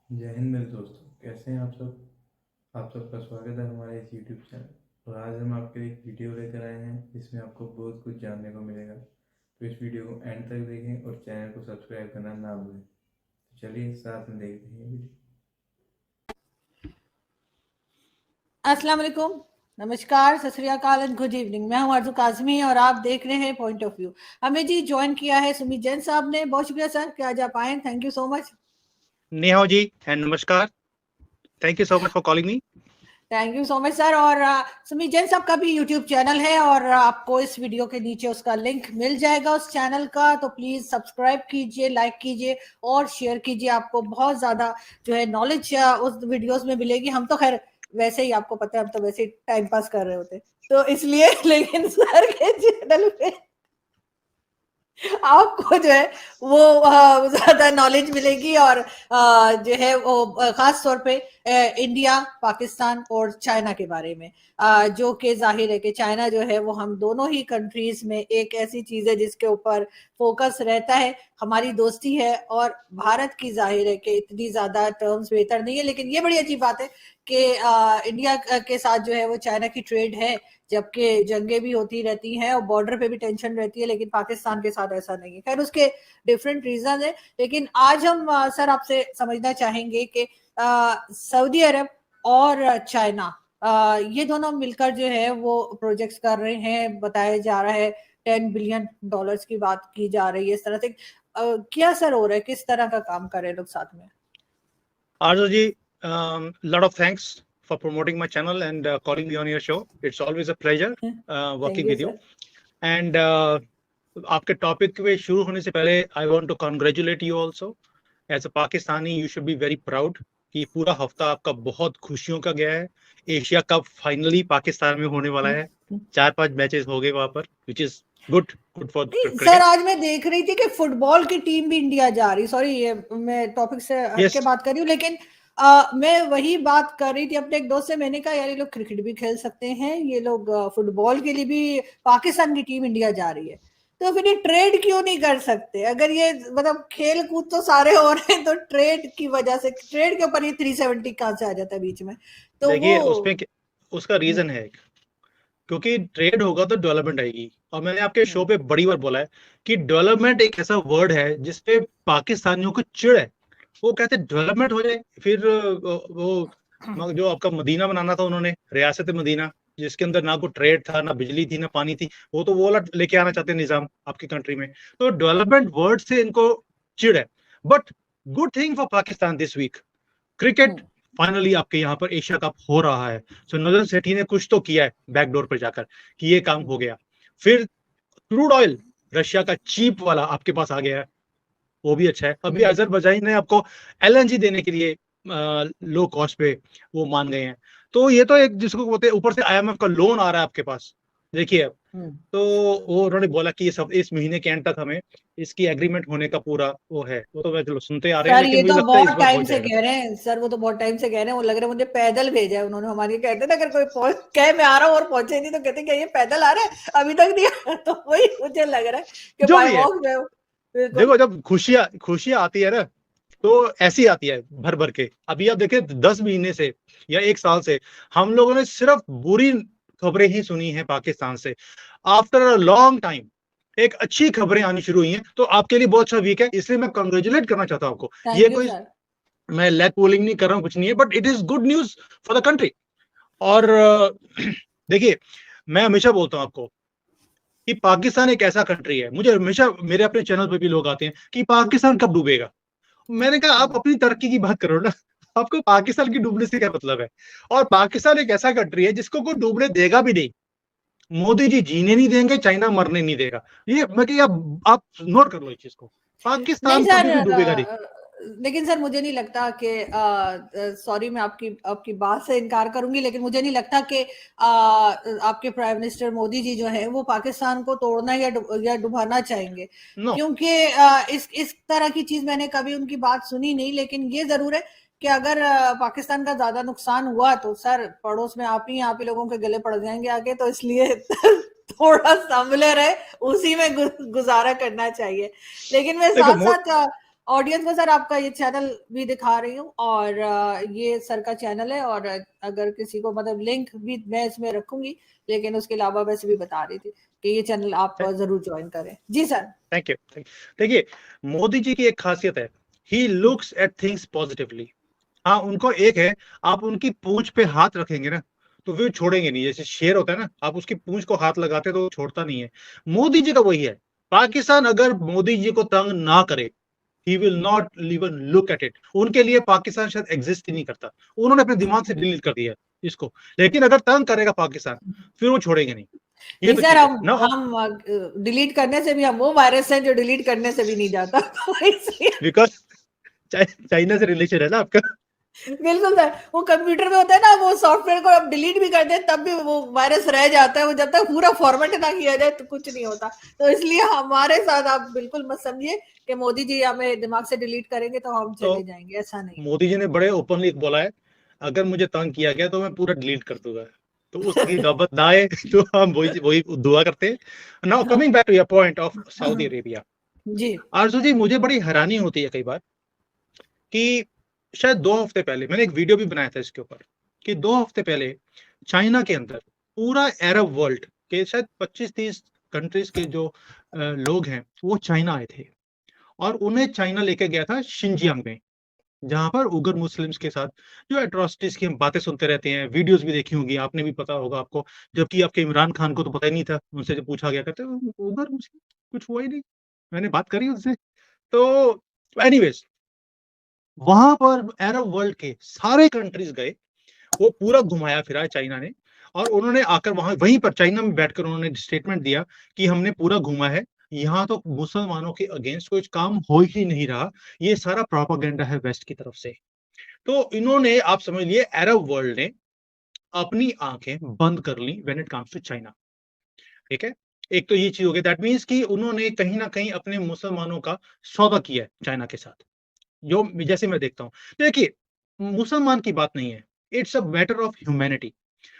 जय हिंद मेरे दोस्तों, कैसे हैं आप सब। आप सबका स्वागत है हमारे इस यूट्यूब चैनल। और आज हम आपके लिए एक वीडियो लेकर आए हैं जिसमें आपको बहुत कुछ जानने को मिलेगा। तो इस वीडियो को एंड तक देखें और चैनल को सब्सक्राइब करना ना भूलें। तो चलिए साथ में देखते हैं वीडियो। अस्सलाम वालेकुम, नमस्कार, सत श्री अकाल एंड गुड इवनिंग। मैं हूं आरजू काजमी और आप देख रहे हैं पॉइंट ऑफ व्यू। हमें जी ज्वाइन किया है सुमित जैन साहब ने। बहुत शुक्रिया सर कि आज आप आए। Thank you so much. Neha ji and नमस्कार। Thank you so much for calling me. Thank you so much sir. और सुमित जैन साहब का भी यूट्यूब चैनल है और आपको इस वीडियो के नीचे उसका लिंक मिल जाएगा उस चैनल का। तो प्लीज सब्सक्राइब कीजिए, लाइक कीजिए और शेयर कीजिए। आपको बहुत ज्यादा जो है नॉलेज उस वीडियोस में मिलेगी। हम तो खैर वैसे ही, आपको पता है, हम तो वैसे ही टाइम पास कर रहे होते तो इसलिए लेकिन सर के चैनल पे आपको जो है वो ज्यादा नॉलेज मिलेगी। और जो है वो खास तौर पे इंडिया, पाकिस्तान और चाइना के बारे में, जो कि जाहिर है कि चाइना जो है वो हम दोनों ही कंट्रीज में एक ऐसी चीज है जिसके ऊपर फोकस रहता है। हमारी दोस्ती है और भारत की जाहिर है कि इतनी ज्यादा टर्म्स बेहतर नहीं है, लेकिन ये बड़ी अच्छी बात है कि इंडिया के साथ जो है वो चाइना की ट्रेड है, जबकि जंगें भी होती रहती हैं और बॉर्डर पे भी टेंशन रहती है। लेकिन पाकिस्तान के साथ ऐसा नहीं है। खैर उसके डिफरेंट रीजन है। लेकिन आज हम सर आपसे समझना चाहेंगे कि सऊदी अरब और चाइना ये दोनों मिलकर जो है वो प्रोजेक्ट्स कर रहे हैं। बताया जा रहा है $10 बिलियन की बात की जा रही है। इस तरह से क्या सर हो रहा है, किस तरह का काम कर रहे हैं लोग साथ में? आरजू जी, lot of thanks for promoting my channel and calling me on your show. It's always a pleasure working with you. And आपके टॉपिक पे शुरू होने से पहले I want to congratulate you also. As a Pakistani, you should be very proud कि पूरा हफ्ता आपका बहुत खुशियों का गया है। एशिया कप फाइनली पाकिस्तान में होने वाला है। 4-5 मैचेस हो गए वहां पर, which is good for cricket. Sir आज मैं देख रही थी कि फुटबॉल की टीम भी इंडिया जा रही। सॉरी, ये मैं टॉपिक से हटके बात कर रही हूँ, लेकिन मैं वही बात कर रही थी अपने एक दोस्त से। मैंने कहा यार ये लोग क्रिकेट भी खेल सकते हैं, ये लोग फुटबॉल के लिए भी पाकिस्तान की टीम इंडिया जा रही है, तो फिर ये ट्रेड क्यों नहीं कर सकते? अगर ये मतलब खेल कूद तो सारे हो रहे हैं, तो ट्रेड की वजह से, ट्रेड के ऊपर ये 370 कहां से आ जाता है बीच में? तो देखिए वो उसमें उसका रीजन है क्योंकि ट्रेड होगा तो डेवलपमेंट आएगी। और मैंने आपके शो पे बड़ी बार बोला है कि डेवलपमेंट एक ऐसा वर्ड है जिसपे पाकिस्तानियों को चिढ़ है। वो कहते हैं डेवलपमेंट हो जाए, फिर वो जो आपका मदीना बनाना था उन्होंने, रियासत मदीना, जिसके अंदर ना कोई ट्रेड था, ना बिजली थी, ना पानी थी, वो तो वो वाला लेके आना चाहते हैं निजाम आपकी कंट्री में। तो डेवलपमेंट वर्ड से इनको चिढ़ है। But good thing for Pakistan this week, cricket finally आपके यहाँ पर एशिया कप हो रहा है। सो नजर सेठी ने कुछ तो किया है बैकडोर पर जाकर कि ये काम हो गया। फिर क्रूड ऑयल रशिया का चीप वाला आपके पास आ गया है, वो भी अच्छा है। अभी अजरबैजान ने आपको एलएनजी देने के लिए लो कॉस्ट पे वो मान गए हैं। तो ये तो एक जिसको बोलते हैं, ऊपर से आईएमएफ का लोन आ रहा है आपके पास। देखिए तो वो उन्होंने बोला कि ये सब इस महीने के एंड तक हमें इसकी एग्रीमेंट होने का पूरा वो है। वो तो मैं चलो सुनते आ रहे हैं, सर लेकिन ये मुझे तो लगता है इस बहुत बार हो टाइम से जाएगा। कह रहे हैं सर, वो तो बहुत टाइम से कह रहे हैं। वो लग रहा है मुझे पैदल भेजा है उन्होंने। हमारे कहते ना, अगर कोई कहे मैं आ रहा हूँ और पहुंचे नहीं तो कहते क्या ये पैदल आ रहा है, अभी तक नहीं आया। तो वही मुझे लग रहा है कि जो बाय भी है, वॉक जो बिल्कुल। देखो जब खुशियां आती है ना तो ऐसी आती है भर भर के। अभी आप देखिए 10 महीने से या 1 साल से हम लोगों ने सिर्फ बुरी खबरें ही सुनी है पाकिस्तान से। आफ्टर अ लॉन्ग टाइम एक अच्छी खबरें आनी शुरू हुई हैं, तो आपके लिए बहुत अच्छा वीक है, इसलिए मैं कंग्रेचुलेट करना चाहता हूं आपको। ये थैंक यू कोई सर। मैं लेग पुलिंग नहीं कर रहा हूं, कुछ नहीं है, but it is good news for the country. और देखिए मैं हमेशा बोलता हूं आपको कि पाकिस्तान एक ऐसा कंट्री है, मुझे हमेशा मेरे अपने चैनल पे भी लोग आते हैं कि पाकिस्तान कब डूबेगा। मैंने कहा आप अपनी तरक्की की बात करो ना, आपको पाकिस्तान की डूबने से क्या मतलब है। और पाकिस्तान एक ऐसा कंट्री है जिसको कोई डूबने देगा भी नहीं। मोदी जी जीने नहीं देंगे, चाइना मरने नहीं देगा। ये मैं कि आप नोट कर लो इस चीज को, नहीं पाकिस्तान कभी भी डूबेगा नहीं। सर, लेकिन सर मुझे नहीं लगता कि सॉरी मैं आपकी आपकी बात से इनकार करूंगी, लेकिन मुझे नहीं लगता कि आपके प्राइम मिनिस्टर मोदी जी जो है वो पाकिस्तान को तोड़ना या डुबाना चाहेंगे। नो क्योंकि इस तरह की चीज मैंने कभी उनकी बात सुनी नहीं। लेकिन ये जरूर है कि अगर पाकिस्तान का ज्यादा नुकसान हुआ तो सर पड़ोस में आप ही लोगों के गले पड़ जाएंगे आगे। तो इसलिए थोड़ा संभले रहे, उसी में गुजारा करना चाहिए। लेकिन मैं देखो साथ साथ ऑडियंस को सर आपका ये चैनल भी दिखा रही हूँ, और ये सर का चैनल है, और अगर किसी को मतलब लिंक भी मैं इसमें रखूंगी, लेकिन उसके अलावा वैसे भी बता रही थी कि ये चैनल आप जरूर ज्वाइन करें। जी सर। Thank you. देखिए, मोदी जी की एक खासियत है, he looks at things positively. हाँ, उनको एक है, आप उनकी पूंछ पे हाथ रखेंगे ना तो वे छोड़ेंगे नहीं। जैसे शेर होता है ना, आप उसकी पूंछ को हाथ लगाते तो वो छोड़ता नहीं है। मोदी जी का वही है। पाकिस्तान अगर मोदी जी को तंग ना करे, he will not even look at it. उनके लिए पाकिस्तान शायद एग्जिस्ट ही नहीं करता। उन्होंने अपने दिमाग से डिलीट कर दिया इसको। लेकिन अगर तंग करेगा पाकिस्तान, फिर वो छोड़ेंगे नहीं। ये नहीं तो सर, चीज है ना। हम डिलीट करने से भी, हम वो वायरस हैं जो डिलीट करने से भी नहीं जाता। इसलिए बिकॉज चाइना से रिलेशन है ना आपका। बिल्कुल सर, वो कंप्यूटर में होता है ना, वो सॉफ्टवेयर को आप डिलीट भी कर दें तब भी वो वायरस रह जाता है। वो जब तक पूरा फॉर्मेट ना किया जाए तो कुछ नहीं होता। तो इसलिए हमारे साथ आप बिल्कुल मत समझिए कि मोदी जी हमें दिमाग से डिलीट करेंगे तो हम तो चले जाएंगे, ऐसा नहीं। मोदी जी ने बड़े ओपनली बोला है, अगर मुझे तंग किया गया तो मैं पूरा डिलीट कर दूंगा। तो उसकी गबत ना आए तो हम वही वही दुआ करते हैं। Now coming back to your point of Saudi Arabia. जी आरजू जी, मुझे बड़ी हैरानी होती है कई बार कि शायद 2 हफ्ते पहले मैंने एक वीडियो भी बनाया था इसके ऊपर, कि 2 हफ्ते पहले चाइना के अंदर पूरा अरब वर्ल्ड के शायद 25-30 कंट्रीज के जो लोग हैं वो चाइना आए थे, और उन्हें चाइना लेके गया था शिनजियांग में, जहां पर उगर मुस्लिम्स के साथ जो एट्रोसिटीज की हम बातें सुनते रहते हैं, वीडियोस भी देखी होंगी आपने, भी पता होगा आपको। जबकि आपके इमरान खान को तो पता ही नहीं था। उनसे जब पूछा गया, कहते उगर मुस्लिम कुछ हुआ ही नहीं, मैंने बात करी उनसे। तो एनीवेज, वहां पर अरब वर्ल्ड के सारे कंट्रीज गए, वो पूरा घुमाया फिराया चाइना ने। और उन्होंने आकर वहीं पर चाइना में बैठकर उन्होंने स्टेटमेंट दिया कि हमने पूरा घुमा है, यहाँ तो मुसलमानों के अगेंस्ट कोई काम हो ही नहीं रहा, ये सारा प्रोपागेंडा है वेस्ट की तरफ से। तो इन्होंने, आप समझ लिए, अरब वर्ल्ड ने अपनी आंखें बंद कर ली when it comes to China. ठीक है, एक तो ये चीज हो गई, दैट मीन्स कि उन्होंने कहीं ना कहीं अपने मुसलमानों का सौदा किया है चाइना के साथ, जो जैसे मैं देखता हूँ। देखिए, मुसलमान की बात नहीं है, it's a matter of humanity.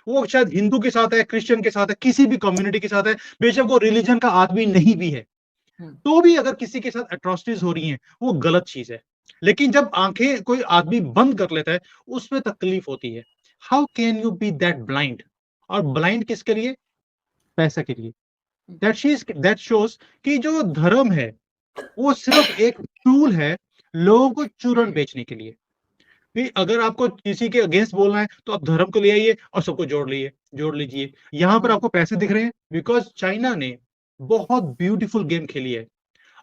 वो शायद हिंदू के साथ है, क्रिश्चियन के साथ है, किसी भी कम्युनिटी के साथ है, बेशक वो रिलीजन का आदमी नहीं भी है, तो भी अगर किसी के साथ एट्रोसिटीज हो रही हैं, वो गलत चीज है। लेकिन जब आंखें कोई आदमी बंद कर लेता है, उसमें तकलीफ होती है। How can you be that blind? और ब्लाइंड किसके लिए? पैसा के लिए। दैट शोज कि जो धर्म है वो सिर्फ एक टूल है लोगों को चूरन बेचने के लिए। भी अगर आपको किसी के अगेंस्ट बोलना है तो आप धर्म को ले आइए और सबको जोड़ लीजिए। यहाँ पर आपको पैसे दिख रहे हैं बिकॉज चाइना ने बहुत ब्यूटीफुल गेम खेली है।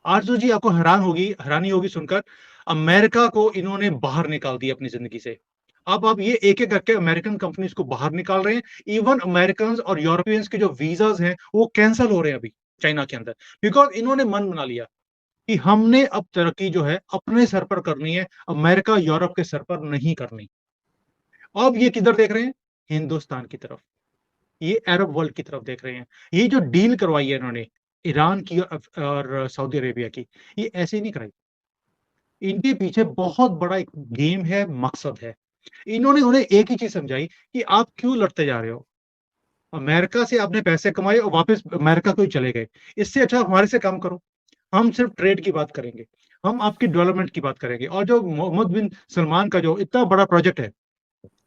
आरजू जी, आपको हैरानी होगी सुनकर, अमेरिका को इन्होंने बाहर निकाल दिया अपनी जिंदगी से। अब आप ये एक एक करके अमेरिकन कंपनीज को बाहर निकाल रहे हैं। इवन अमेरिकन और यूरोपियंस के जो वीजाज हैं वो कैंसिल हो रहे हैं अभी चाइना के अंदर, बिकॉज इन्होंने मन बना लिया कि हमने अब तरक्की जो है अपने सर पर करनी है, अमेरिका यूरोप के सर पर नहीं करनी। अब ये किधर देख रहे हैं? हिंदुस्तान की तरफ, ये अरब वर्ल्ड की तरफ देख रहे हैं। ये जो डील करवाई है इन्होंने ईरान की और सऊदी अरेबिया की, ये ऐसे नहीं कराई। इनके पीछे बहुत बड़ा एक गेम है, मकसद है। इन्होंने उन्हें एक ही चीज समझाई कि आप क्यों लड़ते जा रहे हो, अमेरिका से आपने पैसे कमाए और वापस अमेरिका को ही चले गए। इससे अच्छा हमारे से काम करो, हम सिर्फ ट्रेड की बात करेंगे, हम आपकी डेवलपमेंट की बात करेंगे। और जो मोहम्मद बिन सलमान का जो इतना बड़ा प्रोजेक्ट है,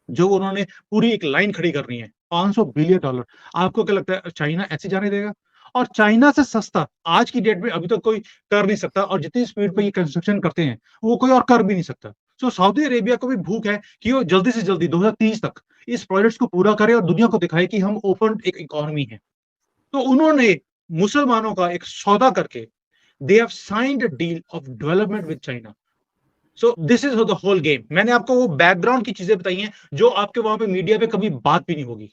जो उन्होंने पूरी एक लाइन खड़ी करनी है, $500 बिलियन, आपको क्या लगता है चाइना ऐसे जाने देगा? और चाइना से सस्ता आज की डेट में अभी तक कोई कर नहीं सकता, और जितनी स्पीड पे ये कंस्ट्रक्शन करते हैं वो कोई और कर भी नहीं सकता। सो सऊदी अरेबिया को भी भूख है कि वो जल्दी से जल्दी 2030 तक इस प्रोजेक्ट को पूरा करे और दुनिया को दिखाए कि हम ओपन एक इकोनॉमी है। तो उन्होंने मुसलमानों का एक सौदा करके they have signed a deal of development with China. So this is the whole game. मैंने आपको वो बैकग्राउंड की चीजें बताई हैं जो आपके वहां पे मीडिया पे कभी बात भी नहीं होगी।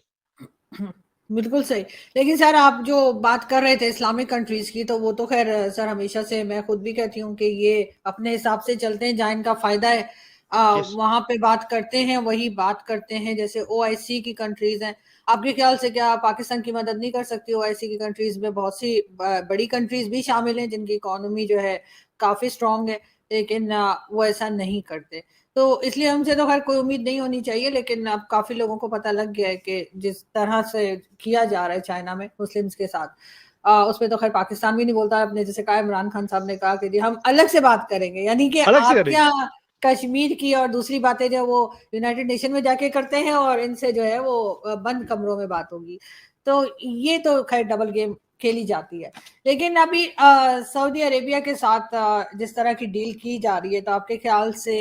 बिल्कुल सही। लेकिन सर, आप जो बात कर रहे थे इस्लामिक कंट्रीज की, तो वो तो खैर सर हमेशा से मैं खुद भी कहती हूँ कि ये अपने हिसाब से चलते हैं, जहाँ इनका फायदा है yes. वहां पे बात करते हैं, वही बात करते हैं। जैसे ओआईसी की कंट्रीज हैं, आपके ख्याल से क्या पाकिस्तान की मदद नहीं कर सकती? ओआईसी की कंट्रीज में बहुत सी बड़ी कंट्रीज भी शामिल हैं जिनकी इकोनॉमी जो है काफी स्ट्रांग है, लेकिन वो ऐसा नहीं करते। तो इसलिए हमसे तो खैर कोई उम्मीद नहीं होनी चाहिए। लेकिन अब काफी लोगों को पता लग गया है कि जिस तरह से किया जा रहा है चाइना में मुस्लिम्स के साथ, उसमें तो खैर पाकिस्तान भी नहीं बोलता, अपने जैसे कहा इमरान खान साहब ने कहा कि जी हम अलग से बात करेंगे, यानी कि अलग से आप करेंगे। क्या कश्मीर की और दूसरी बातें जो वो यूनाइटेड नेशन में जाके करते हैं और इनसे जो है वो बंद कमरों में बात होगी। तो ये तो खैर डबल गेम खेली जाती है। लेकिन अभी सऊदी अरेबिया के साथ जिस तरह की डील की जा रही है, तो आपके ख्याल से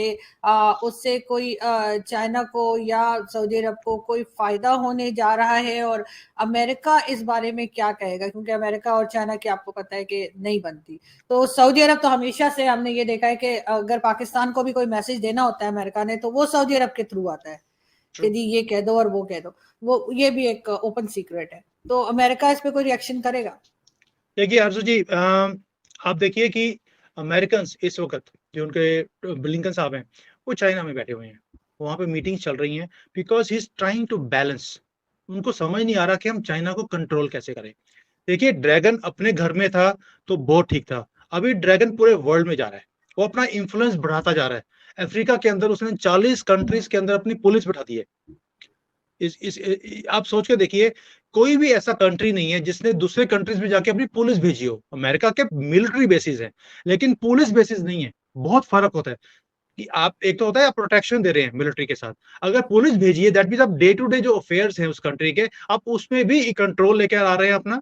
उससे कोई चाइना को या सऊदी अरब को कोई फायदा होने जा रहा है, और अमेरिका इस बारे में क्या कहेगा? क्योंकि अमेरिका और चाइना की आपको पता है कि नहीं बनती। तो सऊदी अरब तो हमेशा से हमने ये देखा है कि अगर पाकिस्तान को भी कोई मैसेज देना होता है अमेरिका ने, तो वो सऊदी अरब के थ्रू आता है कि जी ये कह दो और वो कह दो। वो ये भी एक ओपन सीक्रेट है। तो अमेरिका इस पे कोई रिएक्शन करेगा? देखिए आरजू जी, आप देखिए कि अमेरिकन इस वक्त जो उनके ब्लिंकन साहब हैं वो चाइना में बैठे हुए हैं, वहां पे मीटिंग चल रही हैं, because he is trying to balance. उनको समझ नहीं आ रहा कि हम चाइना को कंट्रोल कैसे करें। देखिए ड्रैगन अपने घर में था तो बहुत ठीक था, अभी ड्रैगन पूरे वर्ल्ड में जा रहा है, वो अपना इन्फ्लुएंस बढ़ाता जा रहा है। अफ्रीका के अंदर उसने 40 कंट्रीज के अंदर अपनी पुलिस बैठा दी है। आप सोच के देखिए, कोई भी ऐसा कंट्री नहीं है जिसने दूसरे कंट्रीज में जाके अपनी पुलिस भेजी हो। अमेरिका के मिलिट्री बेसिस है, लेकिन पुलिस बेसिस नहीं है। बहुत फर्क होता है कि आप, एक तो होता है आप प्रोटेक्शन दे रहे हैं मिलिट्री के साथ, अगर पुलिस भेजिए दैट मींस आप डे टू डे जो अफेयर्स हैं उस कंट्री के, आप उसमें भी कंट्रोल लेकर आ रहे हैं अपना,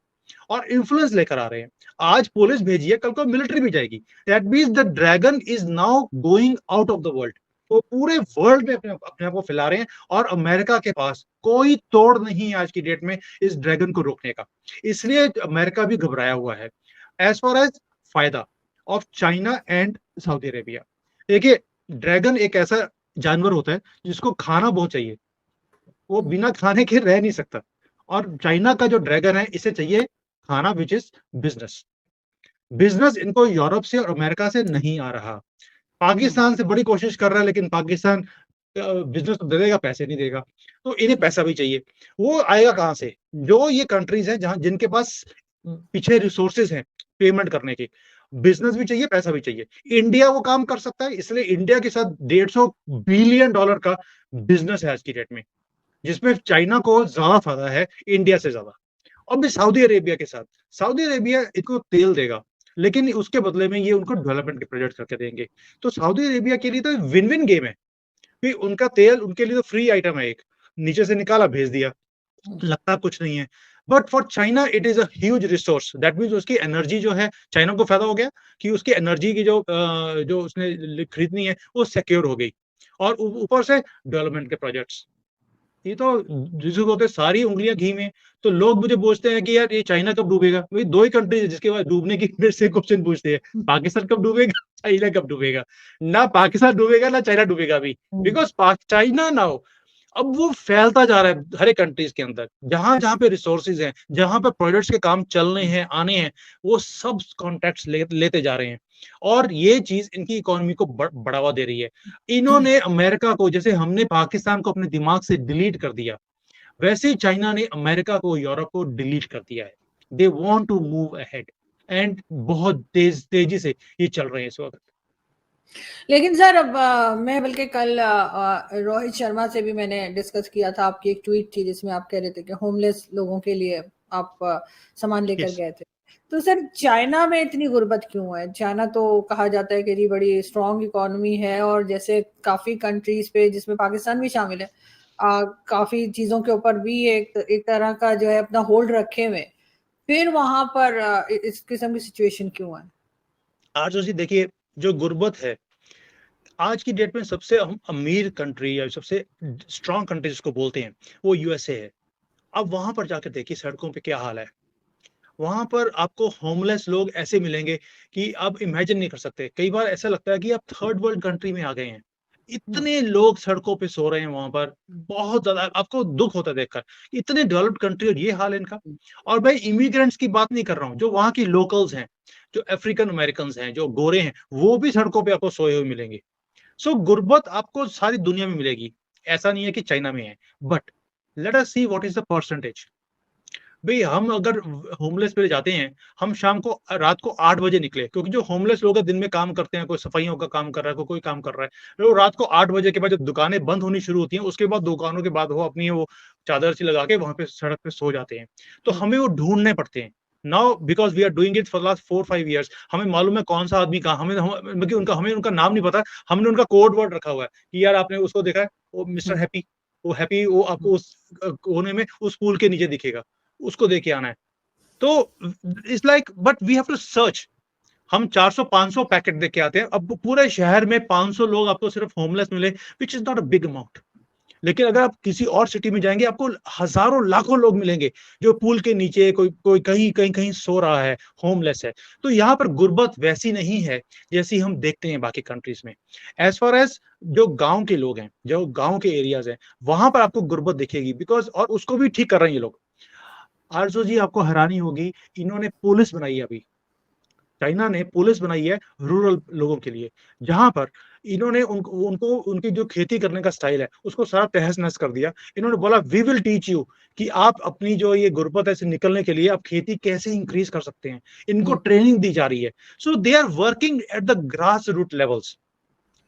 और इन्फ्लुएंस लेकर आ रहे हैं। आज पुलिस भेजिए, कल को मिलिट्री भी जाएगी। That means the dragon is now going out of the world. वो पूरे वर्ल्ड में अपने आप को फैला रहे हैं, और अमेरिका के पास कोई तोड़ नहीं है आज की डेट में इस ड्रैगन को रोकने का। इसलिए अमेरिका भी घबराया हुआ है। एज फार एज फायदा of China and Saudi Arabia, देखिए ड्रैगन एक ऐसा जानवर होता है जिसको खाना बहुत चाहिए, वो बिना खाने के रह नहीं सकता। और चाइना का जो ड्रैगन है, इसे चाहिए खाना, विच इज बिजनेस। बिजनेस इनको यूरोप से और अमेरिका से नहीं आ रहा। पाकिस्तान से बड़ी कोशिश कर रहा है, लेकिन पाकिस्तान बिजनेस तो दे देगा, पैसे नहीं देगा, तो इन्हें पैसा भी चाहिए। वो आएगा कहां से? जो ये कंट्रीज हैं जहां जिनके पास पीछे रिसोर्सेज हैं पेमेंट करने के, बिजनेस भी चाहिए, पैसा भी चाहिए। इंडिया वो काम कर सकता है, इसलिए इंडिया के साथ $150 बिलियन का बिजनेस है आज की डेट में, जिसमें चाइना को ज्यादा फायदा है इंडिया से ज्यादा। अब भी सऊदी अरेबिया के साथ, सऊदी अरेबिया इनको तेल देगा, लेकिन उसके बदले में ये उनको डेवलपमेंट के प्रोजेक्ट करके देंगे। तो सऊदी अरेबिया के लिए तो विन विन गेम है कि उनका तेल उनके लिए तो फ्री आइटम है, एक नीचे से निकाला भेज दिया, लगता कुछ नहीं है। But for China it is a huge resource. That means उसकी एनर्जी जो है, चाइना को फायदा हो गया कि उसकी एनर्जी की जो उसने खरीदनी है वो सिक्योर हो गई, और ऊपर से डेवलपमेंट के प्रोजेक्ट्स। ये तो जिसको होते सारी उंगलियां घी में। तो लोग मुझे पूछते हैं कि यार ये चाइना कब डूबेगा? वही दो ही कंट्री है जिसके बाद डूबने की मेरे से क्वेश्चन पूछते हैं, पाकिस्तान कब डूबेगा, चाइना कब डूबेगा। ना पाकिस्तान डूबेगा ना चाइना डूबेगा अभी, बिकॉज चाइना नाउ अब वो फैलता जा रहा है हर एक कंट्रीज के अंदर, जहां जहां पे रिसोर्सेज हैं, जहां पे प्रोजेक्ट्स के काम चलने हैं, आने हैं, वो सब कॉन्ट्रैक्ट्स लेते जा रहे हैं, और ये चीज इनकी इकोनॉमी को बढ़ावा दे रही है। इन्होंने अमेरिका को, जैसे हमने पाकिस्तान को अपने दिमाग से डिलीट कर दिया, वैसे ही चाइना ने अमेरिका को, यूरोप को डिलीट कर दिया है। They want to move ahead, and बहुत तेजी से ये चल रहे हैं इस वक्त। लेकिन सर अब मैं बल्कि कल रोहित शर्मा से भी मैंने डिस्कस किया था, आपकी एक ट्वीट थी जिसमें आप कह रहे थे कि होमलेस लोगों के लिए आप सामान लेकर Yes. गए थे। तो सर चाइना में इतनी गुर्बत क्यों है? चाइना तो कहा जाता है कि जी बड़ी स्ट्रांग इकोनॉमी है, और जैसे काफी कंट्रीज पे जिसमें पाकिस्तान भी शामिल है, काफी चीजों के ऊपर भी एक तरह का जो है अपना होल्ड रखे हुए, फिर वहां पर इस किस्म की सिचुएशन क्यों है? आज जी देखिए, जो गुर्बत है आज की डेट में, सबसे अमीर कंट्री या सबसे स्ट्रांग कंट्री जिसको बोलते हैं वो यूएसए है। अब वहां पर जाकर देखिए सड़कों पे क्या हाल है। वहां पर आपको होमलेस लोग ऐसे मिलेंगे कि आप इमेजिन नहीं कर सकते। कई बार ऐसा लगता है कि आप थर्ड वर्ल्ड कंट्री में आ गए हैं। इतने लोग सड़कों पे सो रहे हैं वहां पर, बहुत ज्यादा आपको दुख होता है देखकर, इतने डेवलप्ड कंट्री और ये हाल है इनका। और भाई इमिग्रेंट्स की बात नहीं कर रहा हूँ, जो वहां की लोकल्स हैं, जो अफ्रीकन अमेरिकन हैं, जो गोरे हैं, वो भी सड़कों पे आपको सोए हुए मिलेंगे। सो गुर्बत आपको सारी दुनिया में मिलेगी, ऐसा नहीं है कि चाइना में है। But let us see what is the percentage. भाई हम अगर होमलेस पे जाते हैं, हम शाम को रात को 8 बजे निकले, क्योंकि जो होमलेस लोग दिन में काम करते हैं, कोई सफाइयों का काम कर रहा है, कोई काम कर रहा है, वो रात को 8 बजे के बाद जब दुकानें बंद होनी शुरू होती हैं, उसके बाद दुकानों के बाद वो अपनी वो चादर सी लगा के वहां पे सड़क पे सो जाते हैं। तो हमें वो ढूंढने पड़ते हैं now because we are doing it for last 4-5 years, हमें मालूम है कौन सा आदमी कहाँ, हमें उनका नाम नहीं पता, हमने उनका कोड वर्ड रखा हुआ है कि यार आपने उसको देखा है, वो मिस्टर हैप्पी, वो आपको उस कोने में उस पुल के नीचे दिखेगा, उसको देख के आना है। तो it's like, but we have to search. हम 400-500 पैकेट देख के आते हैं, अब पूरे शहर में 500 लोग आपको सिर्फ होमलेस मिले, which is not a big amount. लेकिन अगर आप किसी और सिटी में जाएंगे, आपको हजारों लाखों लोग मिलेंगे जो पुल के नीचे कोई कहीं सो रहा है, होमलेस है। तो यहाँ पर गुर्बत वैसी नहीं है जैसी हम देखते हैं बाकी कंट्रीज में। एज फार एज जो गांव के लोग हैं, जो गांव के एरियाज हैं, वहां पर आपको गुर्बत दिखेगी, बिकॉज और उसको भी ठीक कर रहे हैं ये लोग। आरजू जी, आपको हैरानी होगी, इन्होंने पुलिस बनाई है अभी, चाइना ने पुलिस बनाई है रूरल लोगों के लिए, जहां पर इन्होंने उनको उनकी जो खेती करने का स्टाइल है उसको सारा तहस नहस कर दिया। इन्होंने बोला वी विल टीच यू कि आप अपनी जो ये गुर्बत है से निकलने के लिए आप खेती कैसे इंक्रीज कर सकते हैं। इनको ट्रेनिंग दी जा रही है। So they are working at the grass root levels.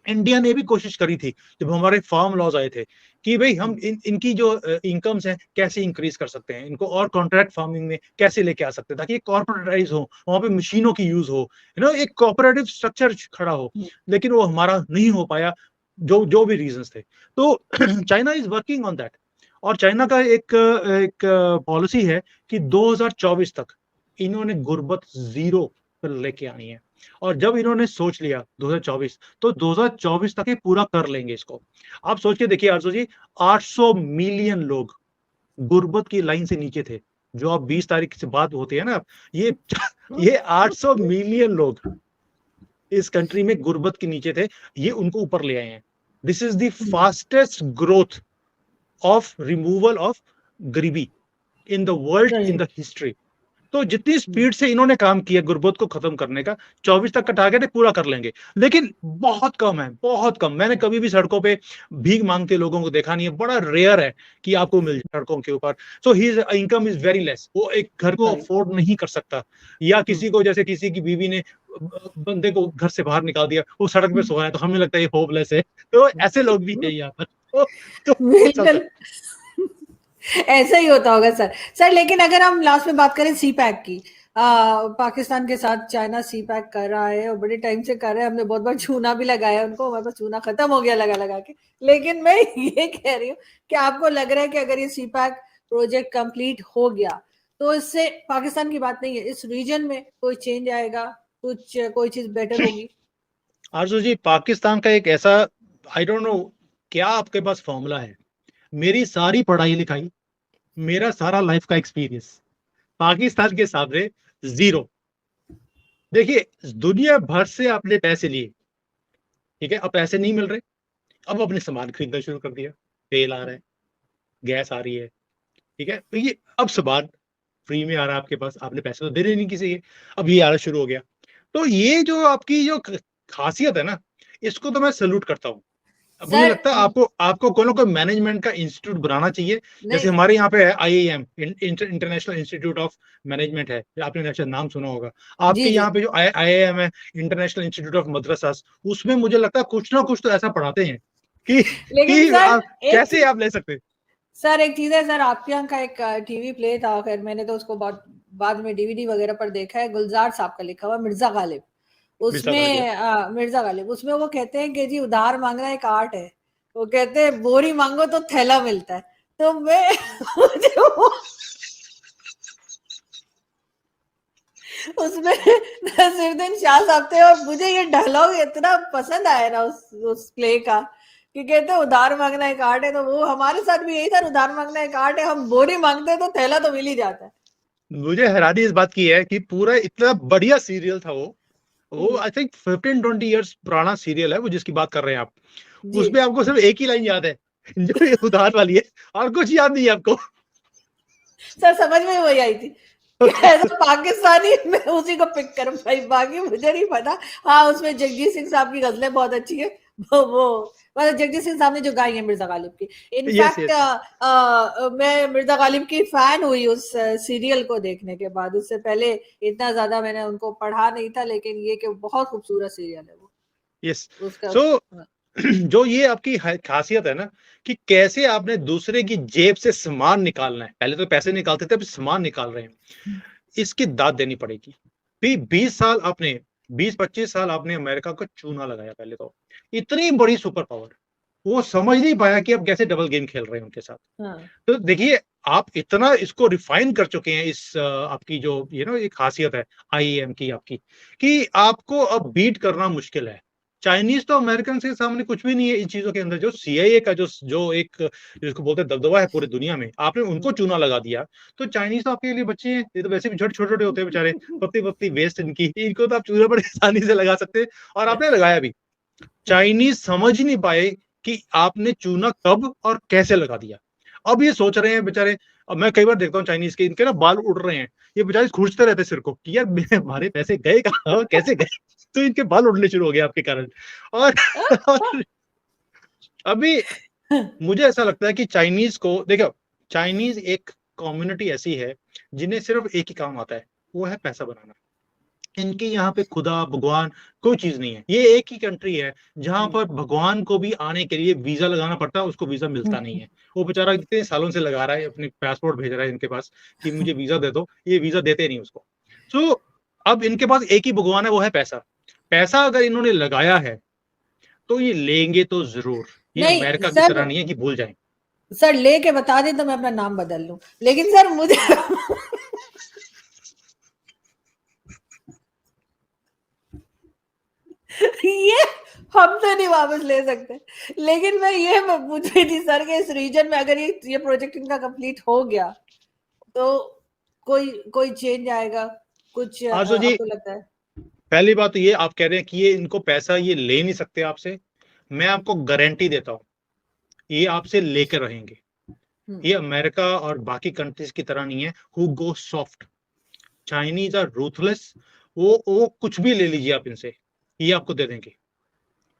India ने भी कोशिश करी थी जब हमारे फार्म लॉज आए थे कि भाई हम इनकी जो इनकम्स हैं कैसे इंक्रीज कर सकते हैं, इनको और कॉन्ट्रैक्ट फार्मिंग में कैसे लेके आ सकते हैं ताकि कॉर्पोरेटाइज हो, वहां पे मशीनों की यूज हो, एक कोऑपरेटिव स्ट्रक्चर खड़ा हो। लेकिन वो हमारा नहीं हो पाया, जो भी रीजंस थे। तो China is working on that. और चाइना का एक पॉलिसी है कि 2024 तक इन्होंने गुर्बत 0 पर लेके आनी है। और जब इन्होंने सोच लिया 2024, तो 2024 तक ये पूरा कर लेंगे इसको। आप सोच के देखिए आरजू जी, 800 मिलियन लोग गुर्बत की लाइन से नीचे थे। जो अब 20 तारीख से बात होती है ना, ये 800 मिलियन लोग इस कंट्री में गुर्बत के नीचे थे, ये उनको ऊपर ले आए हैं। This is the fastest growth of removal of गरीबी in the world, in the history. तो जितनी स्पीड से इन्होंने काम किया गुर्बत को खत्म करने का, 24 तक का टारगेट है, पूरा कर लेंगे। लेकिन बहुत कम है, बहुत कम। मैंने कभी भी सड़कों पे भीख मांगते लोगों को देखा नहीं है, बड़ा रेयर है कि आपको मिल जाए सड़कों के ऊपर। So his income is very less, वो एक घर को अफोर्ड नहीं कर सकता। या किसी को, जैसे किसी की बीवी ने बंदे को घर से बाहर निकाल दिया, वो सड़क पे सोया है, तो हमें लगता है ये होपलेस है। तो ऐसे लोग भी है यहाँ पर। तो ऐसा ही होता होगा सर। लेकिन अगर हम लास्ट में बात करें सी पैक की, पाकिस्तान के साथ चाइना सी पैक कर रहा है और बड़े टाइम से कर रहा है। हमने बहुत बार चूना भी लगाया उनको, हमारे पास चूना खत्म हो गया लगा के। लेकिन मैं ये कह रही हूँ कि आपको लग रहा है कि अगर ये सी पैक प्रोजेक्ट कंप्लीट हो गया तो इससे पाकिस्तान की बात नहीं है, इस रीजन में कोई चेंज आएगा, कोई चीज बेटर होगी? आरजू जी, पाकिस्तान का एक ऐसा, आई डोंट नो क्या आपके पास फॉर्मूला है। मेरी सारी पढ़ाई लिखाई, मेरा सारा लाइफ का एक्सपीरियंस पाकिस्तान के सामने 0। देखिए, दुनिया भर से आपने पैसे लिए, ठीक है, अब पैसे नहीं मिल रहे, अब अपने सामान खरीदना शुरू कर दिया। तेल आ रहा है, गैस आ रही है, ठीक है, तो ये अब सामान फ्री में आ रहा है आपके पास, आपने पैसे तो देने नहीं किसी के, अब ये आना शुरू हो गया। तो ये जो आपकी जो खासियत है ना, इसको तो मैं सैल्यूट करता हूँ। मुझे लगता है आपको कोई ना कोई मैनेजमेंट का इंस्टीट्यूट बनाना चाहिए, जैसे हमारे यहाँ पे है IIM, international institute of management है, आपने शायद नाम सुना होगा। आपके यहाँ पे जो IIM है, इंटरनेशनल इंस्टीट्यूट ऑफ मद्रासास, उसमें मुझे लगता है कुछ ना कुछ तो ऐसा पढ़ाते हैं कि कैसे आप ले सकते हैं। सर एक चीज है सर, आपके यहाँ का एक टीवी प्ले था, खैर मैंने तो उसको बहुत बाद में DVD वगैरह पर देखा है, गुलजार साहब का लिखा हुआ, मिर्जा गालिब। उसमें मिर्जा गालिब, उसमें वो कहते हैं कि जी उधार मांगना एक आर्ट है। वो कहते हैं बोरी मांगो तो थैला मिलता है। तो मैं उसमें नसीरुद्दीन शाह साहब थे और मुझे ये डायलॉग इतना पसंद आया ना उस प्ले का, कि कहते हैं उधार मांगना एक आर्ट है। तो वो हमारे साथ भी यही था, उधार मांगना एक आर्ट है, हम बोरी मांगते हैं तो थैला तो मिल ही जाता है। मुझे हैरानी इस बात की है कि पूरा इतना बढ़िया सीरियल था वो आई थिंक 15-20 इयर्स पुराना सीरियल है वो, जिसकी बात कर रहे हैं आप। उसमें आपको सिर्फ एक ही लाइन याद है जो ये उधार वाली है, और कुछ याद नहीं है आपको। सर समझ में वही आई थी पाकिस्तानी, मैं उसी को पिक करूं भाई, बाकी मुझे नहीं पता। हाँ, उसमें जगजीत सिंह साहब की गजलें बहुत अच्छी है, वो जगजीत सिंह साहब ने जो गाई है मिर्जा गालिब की। इनफैक्ट मैं मिर्जा गालिब की फैन हुई उस सीरियल को देखने के बाद। उससे पहले इतना ज्यादा मैंने उनको पढ़ा नहीं था, लेकिन ये कि बहुत खूबसूरत सीरियल है वो। यस, सो जो ये आपकी खासियत है ना कि कैसे आपने दूसरे की जेब से सामान निकालना है, पहले तो पैसे निकालते थे, अब सामान निकाल रहे हैं। इसकी दाद देनी पड़ेगी। 20-25 साल आपने अमेरिका को चूना लगाया। पहले तो इतनी बड़ी सुपर पावर, वो समझ नहीं पाया कि अब कैसे डबल गेम खेल रहे हैं उनके साथ। हाँ, तो देखिए, आप इतना इसको रिफाइन कर चुके हैं, इस आपकी जो एक खासियत है आईएम की आपकी, कि आपको अब बीट करना मुश्किल है। चाइनीज तो अमेरिकन के सामने कुछ भी नहीं है इन चीजों के अंदर। जो सीआईए का जो एक जिसको बोलते हैं दबदबा है पूरी दुनिया में, आपने उनको चूना लगा दिया, तो चाइनीज तो आपके लिए बच्चे हैं। ये तो वैसे भी छोटे छोटे होते हैं बेचारे, पत्ती पत्ती वेस्ट इनकी, इनको तो आप चूना बड़े आसानी से लगा सकते हैं, और आपने लगाया भी। चाइनीज समझ ही नहीं पाए कि आपने चूना कब और कैसे लगा दिया। अब ये सोच रहे हैं बेचारे। अब मैं कई बार देखता हूँ चाइनीज के, इनके ना बाल उड़ रहे हैं, ये बेचारे खींचते रहते सिर को कि यार हमारे पैसे गए कहाँ, कैसे गए। तो इनके बाल उड़ने शुरू हो गए आपके कारण। और अभी मुझे ऐसा लगता है कि चाइनीज को देखो, चाइनीज एक कम्युनिटी ऐसी है जिन्हें सिर्फ एक ही काम आता है, वो है पैसा बनाना। इनके यहाँ पे खुदा भगवान कोई चीज नहीं है। ये एक ही कंट्री है जहां पर भगवान को भी आने के लिए वीजा लगाना पड़ता है, उसको वीजा मिलता नहीं है। वो बेचारा कितने सालों से लगा रहा है, अपने पासपोर्ट भेज रहा है इनके पास कि मुझे वीजा दे दो, ये वीजा देते नहीं उसको। तो अब इनके पास एक ही भगवान है, वो है पैसा। पैसा अगर इन्होंने लगाया है तो ये लेंगे तो जरूर। ये नहीं अमेरिका की सर, तरह नहीं है कि भूल जाए। सर लेके बता दें तो मैं अपना नाम बदल लूं, लेकिन सर मुझे ये हम तो नहीं वापस ले सकते, लेकिन मैं पूछ रही थी सर के इस रीजन में अगर ये प्रोजेक्ट इनका कंप्लीट हो गया तो कोई चेंज आएगा कुछ, आजो जी, आपको लगता है? पहली बात तो ये, आप कह रहे हैं कि ये इनको पैसा ये ले नहीं सकते आपसे। मैं आपको गारंटी देता हूं, ये आपसे लेकर रहेंगे। ये अमेरिका और बाकी कंट्रीज की तरह नहीं है who go soft. Chinese are ruthless. वो कुछ भी ले लीजिए आप इनसे, ये आपको दे देंगे।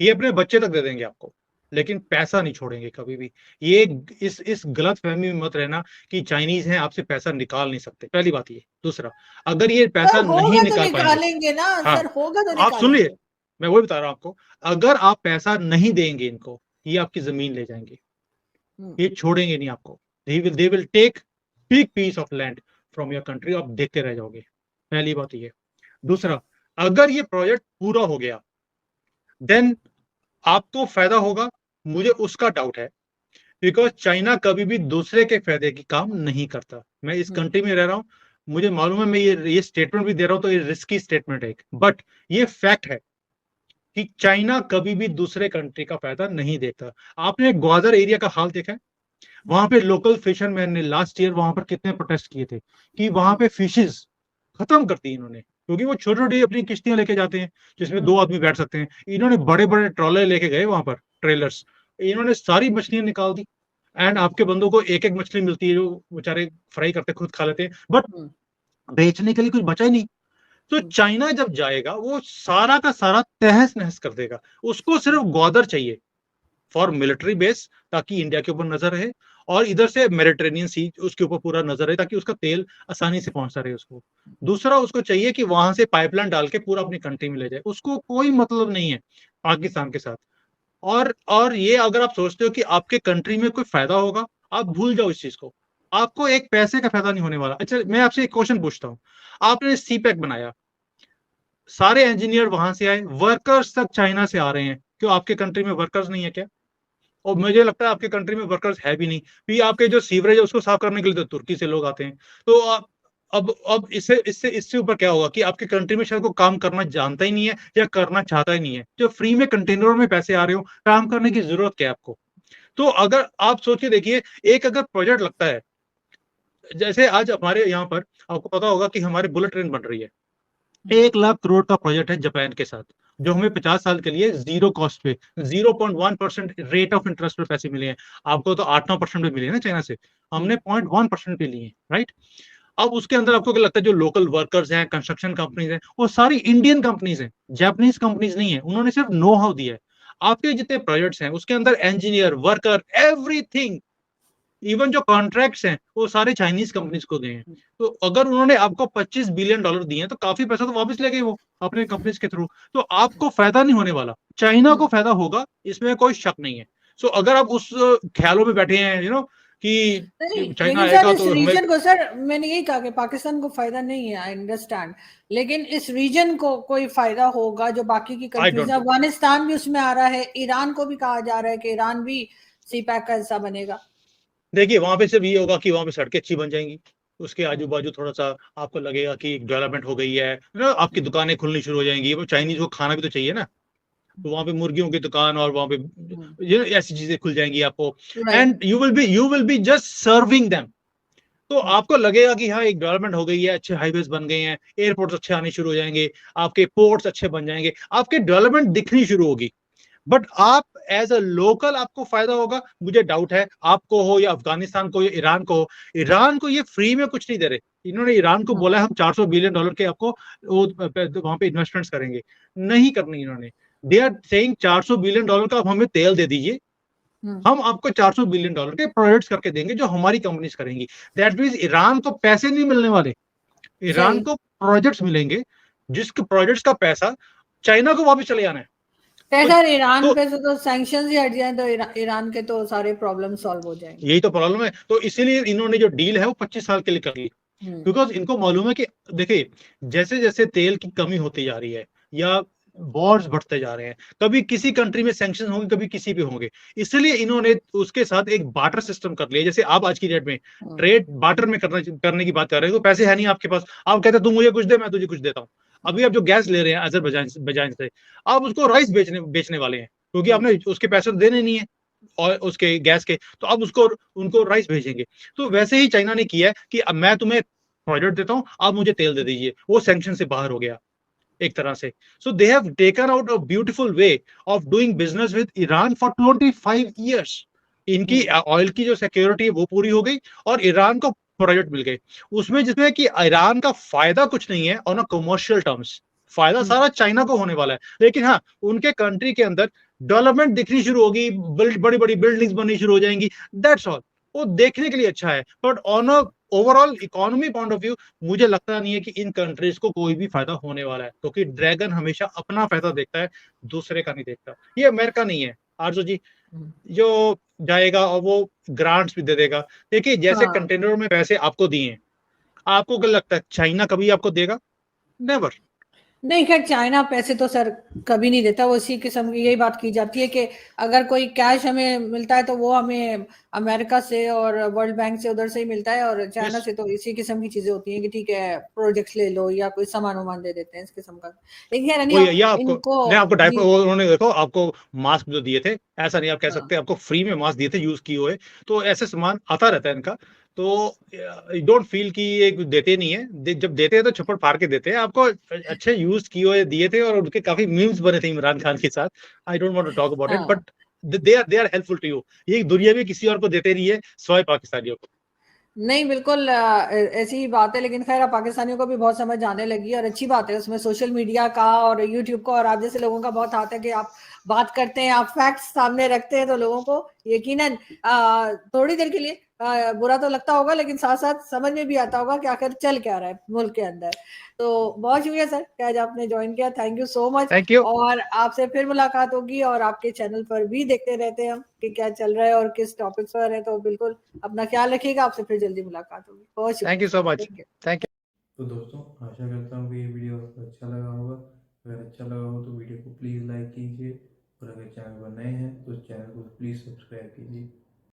ये अपने बच्चे तक दे देंगे आपको, लेकिन पैसा नहीं छोड़ेंगे कभी भी। ये इस गलत फहमी में मत रहना कि चाइनीज हैं आपसे पैसा निकाल नहीं सकते। पहली बात ये। दूसरा, अगर ये पैसा सर नहीं होगा तो निकाल पाएंगे, निकालेंगे ना, हाँ, सर होगा तो आप सुन लिए, निकालेंगे। मैं वही बता रहा हूं आपको। अगर आप पैसा नहीं देंगे इनको, ये आपकी जमीन ले जाएंगे, ये छोड़ेंगे नहीं आपको। They will take big piece of land from your country, आप देखते रह जाओगे। पहली बात ये। दूसरा, अगर ये प्रोजेक्ट पूरा हो गया देन आपको फायदा होगा, मुझे उसका डाउट है, बिकॉज चाइना कभी भी दूसरे के फायदे की काम नहीं करता। मैं इस कंट्री में रह रहा हूं, मुझे मालूम है। मैं ये स्टेटमेंट भी दे रहा हूं तो ये रिस्की स्टेटमेंट है, बट ये फैक्ट है कि चाइना कभी भी दूसरे कंट्री का फायदा नहीं देखता। आपने ग्वादर एरिया का हाल देखा है? वहां पे लोकल फिशरमैन ने लास्ट ईयर वहां पर कितने प्रोटेस्ट किए थे कि वहां पे फिशेस खत्म कर दी इन्होंने, क्योंकि वो छोटी छोटी अपनी किश्तियां लेके जाते हैं जिसमें 2 आदमी बैठ सकते हैं। इन्होंने बड़े बड़े ट्रॉले लेके गए वहां पर, ट्रेलर्स, इन्होंने सारी मछलियां निकाल दी। एंड आपके बंदों को एक एक मछली मिलती है जो बेचारे फ्राई करते खुद खा लेते हैं, बट बेचने के लिए कुछ बचा ही नहीं। तो चाइना जब जाएगा वो सारा का सारा तहस नहस कर देगा। उसको सिर्फ ग्वादर चाहिए फॉर मिलिट्री बेस, ताकि इंडिया के ऊपर नजर रहे, और इधर से मेडिटेरेनियन सी उसके ऊपर पूरा नजर रहे, ताकि उसका तेल आसानी से पहुंचता रहे उसको। दूसरा, उसको चाहिए कि वहां से पाइपलाइन डाल के पूरा अपनी कंट्री में ले जाए। उसको कोई मतलब नहीं है पाकिस्तान के साथ। और ये अगर आप सोचते हो कि आपके कंट्री में कोई फायदा होगा, आप भूल जाओ इस चीज को। आपको एक पैसे का फायदा नहीं होने वाला। अच्छा, मैं आपसे एक क्वेश्चन पूछता हूँ। आपने सीपैक बनाया, सारे इंजीनियर वहां से आए, वर्कर्स तक चाइना से आ रहे हैं, क्यों आपके कंट्री में वर्कर्स नहीं है क्या? और मुझे लगता है आपके कंट्री में वर्कर्स है भी नहीं। फिर आपके जो सीवरेज है उसको साफ करने के लिए तो तुर्की से लोग आते हैं। तो आप अब इससे इससे इससे ऊपर क्या होगा कि आपके कंट्री में शायद को काम करना जानता ही नहीं है या करना चाहता ही नहीं है। जो फ्री में कंटेनरों में पैसे आ रहे हो, काम करने की जरूरत क्या है आपको? तो अगर आप सोच के देखिए, एक अगर प्रोजेक्ट लगता है, जैसे आज हमारे यहाँ पर आपको पता होगा कि हमारी बुलेट ट्रेन बन रही है, 1 लाख करोड़ का प्रोजेक्ट है जापान के साथ, जो हमें 50 साल के लिए जीरो कॉस्ट पे 0.1% रेट ऑफ इंटरेस्ट पे पैसे मिले हैं। आपको तो 8-9% पे मिले ना चाइना से, हमने 0.1% पे लिए, राइट? अब उसके अंदर आपको क्या लगता है, जो लोकल वर्कर्स हैं, कंस्ट्रक्शन कंपनीज हैं, वो सारी इंडियन कंपनीज हैं, जापानीज कंपनीज नहीं है। उन्होंने सिर्फ नो हाउ दिया है। आपके जितने प्रोजेक्ट्स हैं उसके अंदर इंजीनियर, वर्कर, एवरीथिंग, इवन जो कॉन्ट्रैक्ट्स हैं वो सारे चाइनीज कंपनीज को गए हैं। तो अगर उन्होंने आपको $25 बिलियन दिए हैं तो काफी पैसा तो वापस ले गए वो अपने कंपनीज के थ्रू। तो आपको फायदा नहीं होने वाला, चाइना को फायदा होगा, इसमें कोई शक नहीं है। सो अगर आप उस ख्यालों में बैठे हैं कि नहीं, चाइना लेकिन सर आएगा इस तो हमें। रीजन को, सर मैंने यही कहा कि पाकिस्तान को फायदा नहीं है, आई अंडरस्टैंड, लेकिन इस रीजन को कोई फायदा होगा जो बाकी की आई कंट्रीज डोंट है। नो। अफगानिस्तान भी उसमें आ रहा है, ईरान को भी कहा जा रहा है कि ईरान भी सी पैक का हिस्सा बनेगा। देखिए वहां पे सिर्फ ये होगा कि वहां पे सड़कें अच्छी बन जाएंगी, उसके आजू हम्म, बाजू थोड़ा सा आपको लगेगा कि डेवलपमेंट हो गई है ना, आपकी हम्म, दुकानें खुलनी शुरू हो जाएंगी। वो चाइनीज को खाना भी तो चाहिए ना, तो वहां पे मुर्गियों की दुकान और वहां पे ये ऐसी चीजें खुल जाएंगी आपको। Right. And you will be just serving them. तो आपको लगेगा कि हाँ एक डेवलपमेंट हो गई है, अच्छे हाईवेज बन गए हैं, एयरपोर्ट्स अच्छे आने शुरू हो जाएंगे, आपके पोर्ट्स अच्छे बन जाएंगे, आपके डेवलपमेंट दिखनी शुरू होगी। बट आप एज अ लोकल आपको फायदा होगा, मुझे डाउट है। आपको हो या अफगानिस्तान को या ईरान को हो, ईरान को ये फ्री में कुछ नहीं दे रहे। इन्होंने ईरान को बोला है हम $400 बिलियन के आपको वहां पे इन्वेस्टमेंट्स करेंगे। नहीं करनी इन्होंने। दे आर सेइंग $400 बिलियन का आप हमें तेल दे दीजिए, हम आपको $400 बिलियन के प्रोजेक्ट्स करके देंगे जो हमारी कंपनीज करेंगी। दैट मीन्स ईरान को पैसे नहीं मिलने वाले, ईरान सही। को प्रोजेक्ट्स मिलेंगे, जिसके प्रोजेक्ट्स का पैसा चाइना को वापस चले जाना है। तो, सर ईरान तो पे से तो सैंक्शंस ही हट जाए तो ईरान के तो सारे प्रॉब्लम सॉल्व हो जाएंगे। यही तो प्रॉब्लम है। तो इसीलिए इन्होंने जो डील है वो 25 साल के लिए कर ली, हम्म, बिकॉज इनको मालूम है कि देखिए जैसे जैसे तेल की कमी होती जा रही है या वॉर्स बढ़ते जा रहे हैं, कभी किसी कंट्री में सैंक्शन होंगे, कभी किसी पे होंगे, इसलिए इन्होंने उसके साथ एक बार्टर सिस्टम कर लिया। जैसे आप आज की डेट में ट्रेड बार्टर में करने की बात कर रहे हो, तो पैसे है नहीं आपके पास, आप कहते हैं तू मुझे कुछ दे मैं तुझे कुछ देता हूँ। अभी आप जो गैस ले रहे हैं अजरबैजान से, आप उसको राइस बेचने वाले हैं, क्योंकि आपने उसके पैसे तो देने नहीं है और उसके गैस के, तो अब उसको उनको राइस भेजेंगे। तो वैसे ही चाइना ने किया है कि अब मैं तुम्हें प्रोजेक्ट देता हूं, आप मुझे तेल दे दीजिए। वो सैंक्शन से बाहर हो गया एक तरह से। So they have taken out a beautiful way of doing business with Iran for 25 years. इनकी ऑयल की जो सिक्योरिटी है वो पूरी हो गई और ईरान को प्रोजेक्ट मिल गए, उसमें जिसमें कि ईरान का फायदा कुछ नहीं है ऑन अ कमर्शियल टर्म्स, फायदा सारा चाइना को होने वाला है। लेकिन हाँ उनके कंट्री के अंदर डेवलपमेंट दिखनी शुरू होगी, बड़ी बड़ी बिल्डिंग्स बननी शुरू हो जाएंगी, दैट्स ऑल। वो देखने के लिए अच्छा है, but on a overall economy point of view मुझे लगता नहीं है कि इन कंट्रीज को कोई भी फायदा होने वाला है, क्योंकि ड्रैगन हमेशा अपना फायदा देखता है, दूसरे का नहीं देखता। ये अमेरिका नहीं है आरजू जी, जो जाएगा और वो ग्रांट्स भी दे देगा। देखिए जैसे हाँ। कंटेनरों में पैसे आपको दिए हैं, आपको क्या लगता है चाइना कभी आपको देगा? नेवर। नहीं, खैर चाइना पैसे तो सर कभी नहीं देता, वो इसी किस्म की यही बात की जाती है कि अगर कोई कैश हमें मिलता है तो वो हमें अमेरिका से और वर्ल्ड बैंक से उधर से ही मिलता है, और चाइना यस। से तो इसी किस्म की चीजें होती हैं कि ठीक है प्रोजेक्ट्स ले लो या कोई सामान वामान दे देते हैं इस किस्म का। लेकिन खैर नहीं, वही है, या आपको इनको। नहीं, आपको डायपर जी। उन्होंने देखो आपको मास्क जो दिए थे, ऐसा नहीं आप कह हाँ। सकते, आपको फ्री में मास्क दिए थे यूज किए हुए। तो ऐसे सामान आता रहता है इनका। तो डोंट फील कि ये कुछ देते नहीं है, जब देते हैं तो छप्पड़ फाड़ के देते हैं आपको। अच्छे यूज किए हुए दिए थे और उनके काफी मीम्स बने थे इमरान खान के साथ। I don't want to talk about it, हाँ। But they are helpful to you. ये दुनिया में किसी और को देते नहीं है सिवाय पाकिस्तानियों को। नहीं, बिल्कुल ऐसी ही बात है, लेकिन खैर अब पाकिस्तानियों को भी बहुत समझ आने लगी है और अच्छी बात है उसमें सोशल मीडिया का और यूट्यूब का और आप जैसे लोगों का बहुत हाथ है कि आप बात करते हैं, आप फैक्ट्स सामने रखते हैं, तो लोगों को यकीनन थोड़ी देर के लिए बुरा तो लगता होगा, लेकिन साथ साथ समझ में भी आता होगा कि आखिर चल क्या रहा है मुल्क के अंदर। तो बहुत शुक्रिया सर कि आज आपने ज्वाइन किया, thank you so much. Thank you. और आपसे फिर मुलाकात होगी और आपके चैनल पर भी देखते रहते हैं हम कि क्या चल रहा है और किस टॉपिक्स पर है, तो बिल्कुल अपना ख्याल रखिएगा, आपसे फिर जल्दी मुलाकात होगी। बहुत थैंक यू सो शुक्रिया, much. Thank you. Thank you. तो दोस्तों आशा करता हूँ कि ये वीडियो आपको अच्छा लगा होगा। अगर अच्छा लगा हो तो वीडियो को प्लीज़ लाइक कीजिए और अगर चैनल पर नए हैं तो चैनल को प्लीज़ सब्सक्राइब कीजिए।